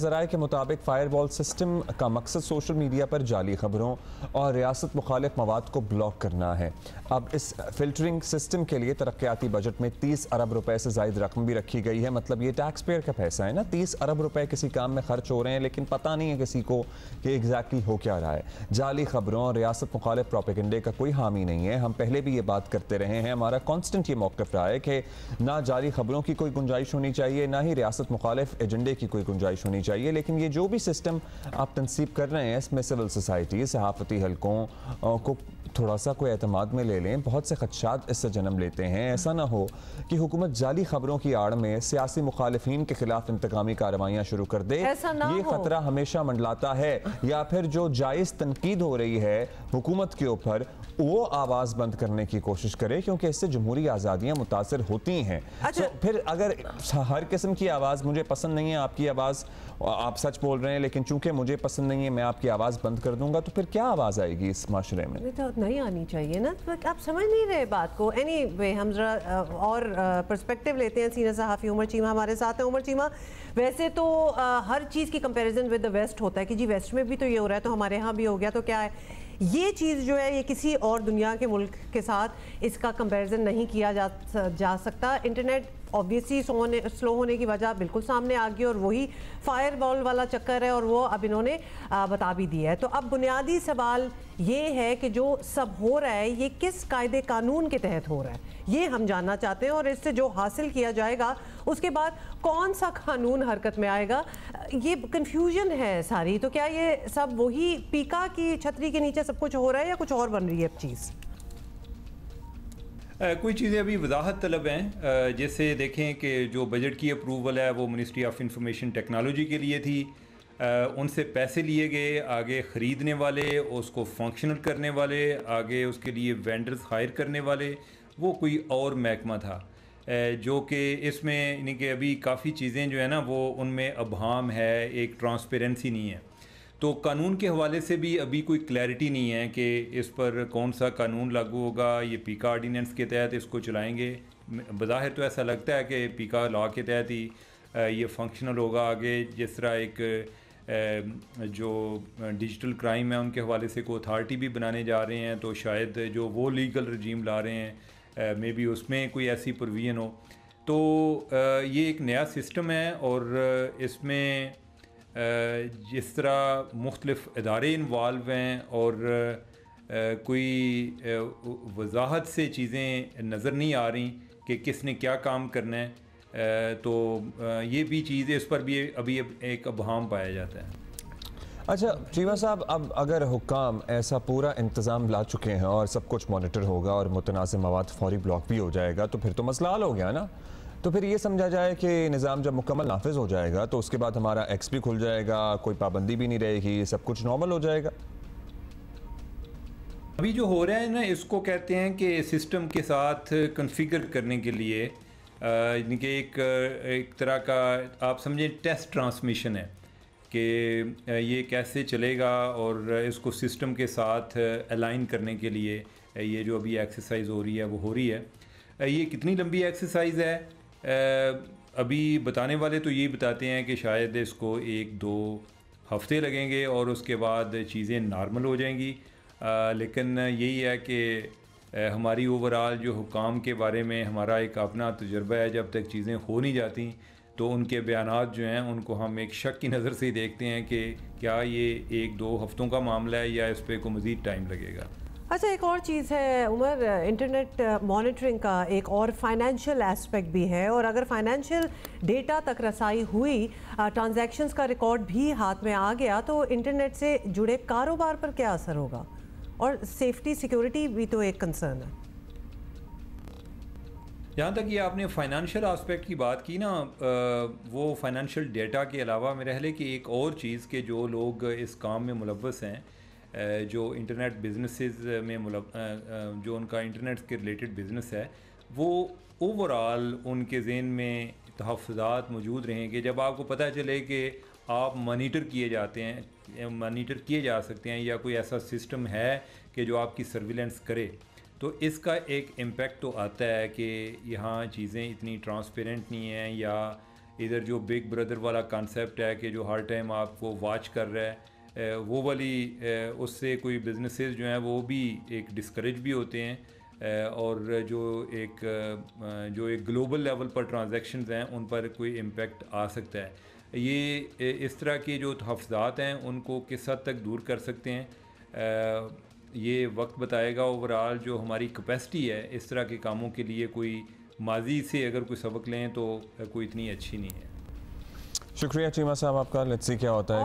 ज़राए के मुताबिक फायरवॉल सिस्टम का मकसद सोशल मीडिया पर जाली खबरों और रियासत मुखालिफ मवाद को ब्लॉक करना है। अब इस फिल्टरिंग सिस्टम के लिए तरक्याती बजट में 30 अरब रुपए से ज़ायद रकम भी रखी गई है। मतलब ये टैक्स पेयर का पैसा है ना, 30 अरब रुपए किसी काम में खर्च हो रहे हैं, लेकिन पता नहीं है किसी को कि एग्जैक्टली हो क्या रहा है। जाली खबरों और रियासत मुखालिफ प्रोपेगेंडे का कोई हामी नहीं है। हम पहले भी ये बात करते रहे हैं, हमारा कॉन्स्टेंट ये मौक़िफ़ रहा है कि ना जाली खबरों की कोई गुंजाइश होनी चाहिए, ना ही रियासत मुखालिफ एजेंडे की कोई गुंजाइश होनी चाहिए। लेकिन ये जो भी सिस्टम आप तनसीब कर रहे हैं, इसमें सिविल सोसाइटी, सहाफ़ती हलकों को थोड़ा सा कोई एतमाद में ले लें। बहुत से खदशात इससे जन्म लेते हैं। ऐसा ना हो कि हुकूमत जाली खबरों की आड़ में सियासी मुखालिफिन के खिलाफ इंतकामी कार्रवाइयाँ शुरू कर दे। ये खतरा हमेशा मंडलाता है। या फिर जो जायज़ तनकीद हो रही है हुकूमत के ऊपर, वो आवाज़ बंद करने की कोशिश करे, क्योंकि इससे जमहूरी आज़ादियाँ मुतासर होती हैं। तो फिर अगर हर किस्म की आवाज़, मुझे पसंद नहीं है आपकी आवाज़, आप सच बोल रहे हैं लेकिन चूंकि मुझे पसंद नहीं है मैं आपकी आवाज़ बंद कर दूंगा, तो फिर क्या आवाज़ आएगी इस माशरे में? तो नहीं आनी चाहिए ना। तो आप समझ नहीं रहे बात को। एनीवे, हम जरा और पर्सपेक्टिव लेते हैं। सीनियर सहाफ़ी उमर चीमा हमारे साथ हैं। उमर चीमा, वैसे तो हर चीज़ की कंपैरिजन विद द वेस्ट होता है कि जी वेस्ट में भी तो ये हो रहा है तो हमारे यहाँ भी हो गया, तो क्या है ये चीज़ जो है ये किसी और दुनिया के मुल्क के साथ इसका कंपैरिजन नहीं किया जा सकता। इंटरनेट ऑब्वियसली स्लो होने की वजह बिल्कुल सामने आ गई और वही फायर वॉल वाला चक्कर है, और वो अब इन्होंने बता भी दिया है। तो अब बुनियादी सवाल ये है कि जो सब हो रहा है ये किस कायदे कानून के तहत हो रहा है, ये हम जानना चाहते हैं। और इससे जो हासिल किया जाएगा उसके बाद कौन सा कानून हरकत में आएगा, ये कंफ्यूजन है सारी। तो क्या ये सब वही पीका की छतरी के नीचे सब कुछ हो रहा है या कुछ और बन रही है चीज़? कोई चीज़ें अभी वजाहत तलब हैं। जैसे देखें कि जो बजट की अप्रूवल है वो मिनिस्ट्री ऑफ इंफॉर्मेशन टेक्नोलॉजी के लिए थी। उनसे पैसे लिए गए, आगे ख़रीदने वाले, उसको फंक्शनल करने वाले, आगे उसके लिए वेंडर्स हायर करने वाले, वो कोई और महकमा था। जो कि इसमें यानी कि अभी काफ़ी चीज़ें जो है ना वो उनमें अबहम है, एक ट्रांसपेरेंसी नहीं है। तो कानून के हवाले से भी अभी कोई क्लैरिटी नहीं है कि इस पर कौन सा कानून लागू होगा। ये पीका ऑर्डिनेंस के तहत इसको चलाएंगे, बज़ाहिर तो ऐसा लगता है कि पीका लॉ के तहत ही ये फंक्शनल होगा। आगे जिस तरह एक जो डिजिटल क्राइम है उनके हवाले से कोई अथॉरिटी भी बनाने जा रहे हैं, तो शायद जो वो लीगल रजीम ला रहे हैं मे बी उसमें कोई ऐसी प्रोविज़न हो। तो ये एक नया सिस्टम है और इसमें जिस तरह मुख्तलिफ़ इदारे इन्वॉल्व हैं और कोई वजाहत से चीज़ें नज़र नहीं आ रही कि किसने क्या काम करना है। तो ये भी चीज़, इस पर भी अभी एक अबहम पाया जाता है। अच्छा चीमा साहब, अब अगर हुक्काम ऐसा पूरा इंतज़ाम ला चुके हैं और सब कुछ मॉनिटर होगा और मुतनाज़िम मवाद फौरी ब्लॉक भी हो जाएगा, तो फिर तो मसला हल हो गया ना। तो फिर ये समझा जाए कि निज़ाम जब मुकम्मल नाफिज हो जाएगा तो उसके बाद हमारा एक्स भी खुल जाएगा, कोई पाबंदी भी नहीं रहेगी, सब कुछ नॉर्मल हो जाएगा। अभी जो हो रहा है ना, इसको कहते हैं कि सिस्टम के साथ कॉन्फ़िगर करने के लिए यानी कि एक तरह का आप समझें टेस्ट ट्रांसमिशन है कि ये कैसे चलेगा, और इसको सिस्टम के साथ अलाइन करने के लिए ये जो अभी एक्सरसाइज हो रही है वो हो रही है। ये कितनी लंबी एक्सरसाइज है अभी बताने वाले तो ये बताते हैं कि शायद इसको 1-2 हफ्ते लगेंगे और उसके बाद चीज़ें नॉर्मल हो जाएंगी। लेकिन यही है कि हमारी ओवरऑल जो हुकाम के बारे में हमारा एक अपना तजुर्बा है, जब तक चीज़ें हो नहीं जाती तो उनके बयानात जो हैं उनको हम एक शक की नज़र से ही देखते हैं कि क्या ये 1-2 हफ्तों का मामला है या इस पर को मज़ीद टाइम लगेगा। अच्छा, एक और चीज़ है उमर, इंटरनेट मॉनिटरिंग का एक और फाइनेंशियल एस्पेक्ट भी है, और अगर फाइनेंशियल डेटा तक रसाई हुई, ट्रांजैक्शंस का रिकॉर्ड भी हाथ में आ गया, तो इंटरनेट से जुड़े कारोबार पर क्या असर होगा? और सेफ्टी सिक्योरिटी भी तो एक कंसर्न है। जहाँ तक ये आपने फाइनेंशियल आस्पेक्ट की बात की ना, वो फाइनेंशियल डेटा के अलावा मेरे ख्याल है कि एक और चीज़ के जो लोग इस काम में मुलव्वस हैं, जो इंटरनेट बिजनेसेस में जो उनका इंटरनेट के रिलेटेड बिज़नेस है, वो ओवरऑल उनके ज़हन में तहफ़्फ़ुज़ात मौजूद रहेंगे। जब आपको पता चले कि आप मॉनिटर किए जाते हैं, मॉनिटर किए जा सकते हैं, या कोई ऐसा सिस्टम है कि जो आपकी सर्विलेंस करे, तो इसका एक इम्पेक्ट तो आता है कि यहाँ चीज़ें इतनी ट्रांसपेरेंट नहीं हैं, या इधर जो बिग ब्रदर वाला कॉन्सेप्ट है कि जो हर टाइम आपको वॉच कर रहा है, वो वाली उससे कोई बिजनेसेस जो हैं वो भी एक डिस्करेज भी होते हैं, और जो एक ग्लोबल लेवल पर ट्रांजैक्शंस हैं उन पर कोई इम्पेक्ट आ सकता है। ये इस तरह के जो तहफ़्फ़ुज़ात हैं उनको किस हद तक दूर कर सकते हैं, ये वक्त बताएगा। ओवरऑल जो हमारी कैपेसिटी है इस तरह के कामों के लिए, कोई माजी से अगर कोई सबक लें तो कोई इतनी अच्छी नहीं है। शुक्रिया चीमा साहब आपका। लेट्स सी क्या होता है।